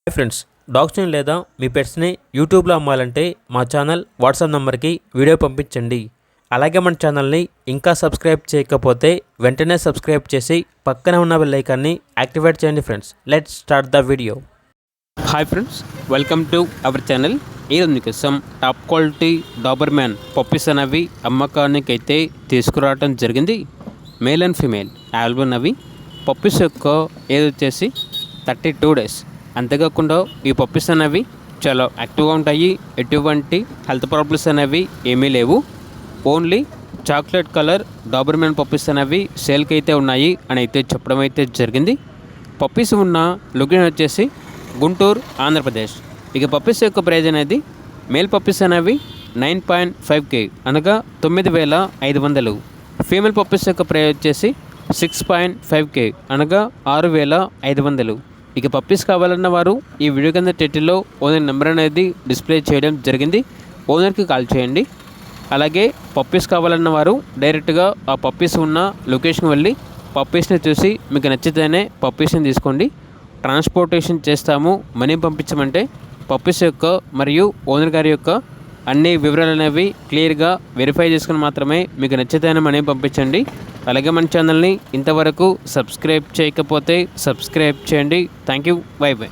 Hi friends, డాగ్స్ని లేదా మీ పెట్స్ని యూట్యూబ్లో అమ్మాలంటే మా ఛానల్ వాట్సాప్ నెంబర్కి వీడియో పంపించండి. అలాగే మన ఛానల్ని ఇంకా సబ్స్క్రైబ్ చేయకపోతే వెంటనే సబ్స్క్రైబ్ చేసి పక్కనే ఉన్న బెల్ ఐకాన్ని యాక్టివేట్ చేయండి. Friends, let's start the video. Hi friends, welcome to our channel. ఈరోజు మీకోసం టాప్ క్వాలిటీ డాబర్మ్యాన్ పప్పీస్ అనేవి అమ్మకానికి అయితే తీసుకురావడం జరిగింది. మేల్ అండ్ ఫీమేల్ అవైలబుల్ అవి. పప్పీస్ యొక్క ఏజ్ వచ్చేసి 32 days. అంతేకాకుండా ఈ పప్పీస్ అనేవి చాలా యాక్టివ్గా ఉంటాయి. ఎటువంటి హెల్త్ ప్రాబ్లమ్స్ అనేవి ఏమీ లేవు. Only chocolate colour Doberman puppies అనేవి సేల్కి అయితే ఉన్నాయి అని అయితే చెప్పడం అయితే జరిగింది. పప్పీస్ ఉన్న లొకేషన్ వచ్చేసి గుంటూరు, ఆంధ్రప్రదేశ్. ఇక పప్పీస్ యొక్క ప్రైజ్ అనేది మేల్ పప్పీస్ అనేవి 9.5K అనగా 9,500. ఫీమేల్ పప్పీస్ యొక్క ప్రైజ్ వచ్చేసి 6.5K అనగా 6,500. ఇక పప్పీస్ కావాలన్న వారు ఈ వీడియో కింద టైటిల్లో ఓనర్ నెంబర్ అనేది డిస్ప్లే చేయడం జరిగింది. ఓనర్కి కాల్ చేయండి. అలాగే పప్పీస్ కావాలన్న వారు డైరెక్ట్గా ఆ పప్పీస్ ఉన్న లొకేషన్ వెళ్ళి పప్పీస్ని చూసి మీకు నచ్చితేనే పప్పీస్ని తీసుకోండి. ట్రాన్స్పోర్టేషన్ చేస్తాము, మనీ పంపించమంటే పప్పీస్ యొక్క మరియు ఓనర్ గారి యొక్క అన్ని వివరాలు అనేవి క్లియర్గా వెరిఫై చేసుకుని మాత్రమే మీకు నచ్చితేనే మనీ పంపించండి. అలాగే మన ఛానల్ని ఇంతవరకు సబ్స్క్రైబ్ చేయకపోతే సబ్స్క్రైబ్ చేయండి. Thank you. By by.